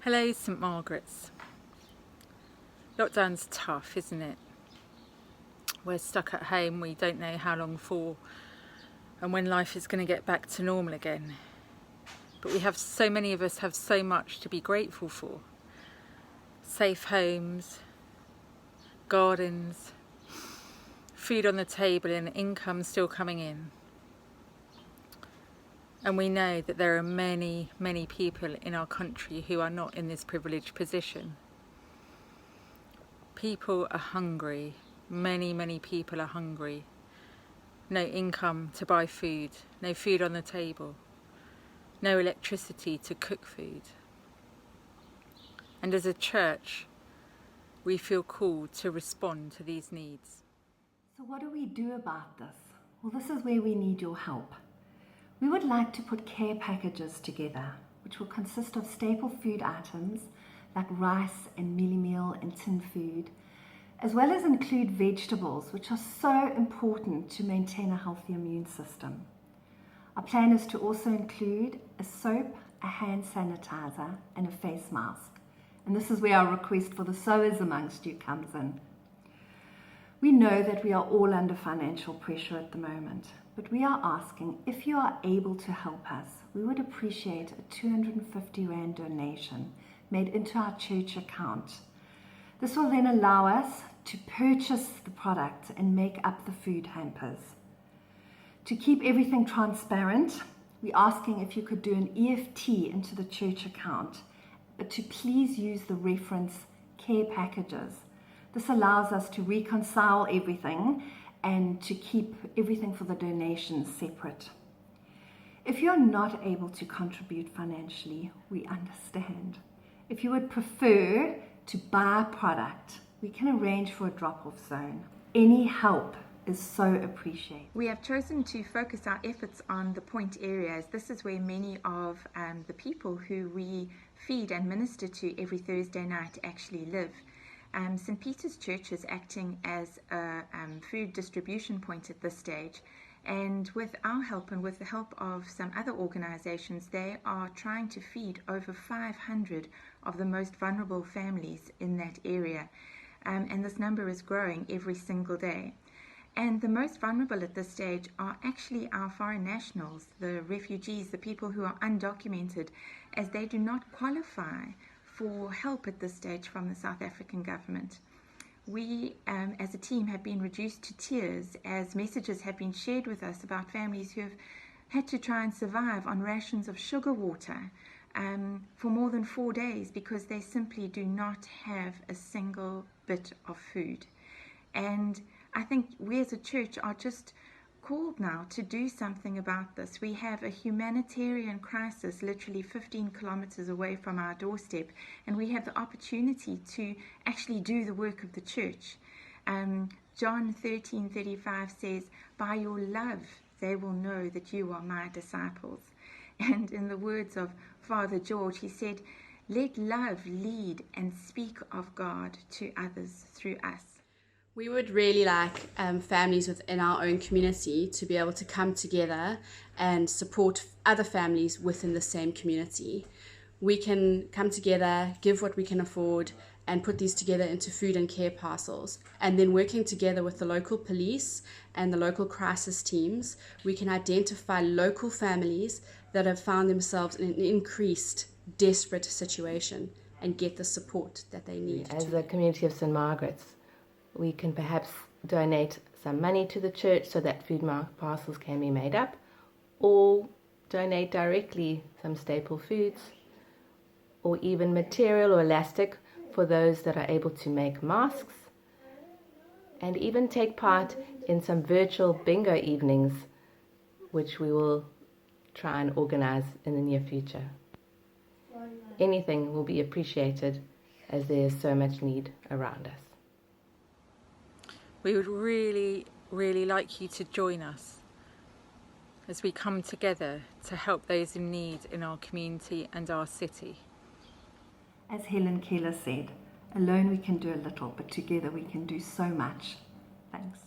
Hello, St Margaret's. Lockdown's tough, isn't it? We're stuck at home, we don't know how long for and when life is going to get back to normal again. But so many of us have so much to be grateful for. Safe homes, gardens, food on the table and income still coming in. And we know that there are many, many people in our country who are not in this privileged position. People are hungry. Many, many people are hungry. No income to buy food, no food on the table, no electricity to cook food. And as a church, we feel called to respond to these needs. So what do we do about this? Well, this is where we need your help. We would like to put care packages together, which will consist of staple food items like rice and mealie meal and tin food, as well as include vegetables, which are so important to maintain a healthy immune system. Our plan is to also include a soap, a hand sanitizer, and a face mask. And this is where our request for the sowers amongst you comes in. We know that we are all under financial pressure at the moment, but we are asking if you are able to help us. We would appreciate a 250 Rand donation made into our church account. This will then allow us to purchase the product and make up the food hampers. To keep everything transparent, we're asking if you could do an EFT into the church account, but to please use the reference care packages. This allows us to reconcile everything and to keep everything for the donations separate. If you're not able to contribute financially, we understand. If you would prefer to buy a product, we can arrange for a drop-off zone. Any help is so appreciated. We have chosen to focus our efforts on the point areas. This is where many of the people who we feed and minister to every Thursday night actually live. St. Peter's Church is acting as a food distribution point at this stage, and with our help and with the help of some other organizations, they are trying to feed over 500 of the most vulnerable families in that area, and this number is growing every single day. And the most vulnerable at this stage are actually our foreign nationals, the refugees, the people who are undocumented, as they do not qualify for help at this stage from the South African government. We, as a team, have been reduced to tears as messages have been shared with us about families who have had to try and survive on rations of sugar water for more than 4 days because they simply do not have a single bit of food. And I think we as a church are just called now to do something about this. We have a humanitarian crisis literally 15 kilometers away from our doorstep, and we have the opportunity to actually do the work of the church. John 13:35 says, "By your love they will know that you are my disciples." And in the words of Father George, he said, "Let love lead and speak of God to others through us." We would really like families within our own community to be able to come together and support other families within the same community. We can come together, give what we can afford, and put these together into food and care parcels. And then working together with the local police and the local crisis teams, we can identify local families that have found themselves in an increased, desperate situation and get the support that they need. As the community of St. Margaret's, we can perhaps donate some money to the church so that food parcels can be made up, or donate directly some staple foods, or even material or elastic for those that are able to make masks, and even take part in some virtual bingo evenings, which we will try and organize in the near future. Anything will be appreciated as there is so much need around us. We would really, really like you to join us as we come together to help those in need in our community and our city. As Helen Keller said, alone we can do a little, but together we can do so much. Thanks.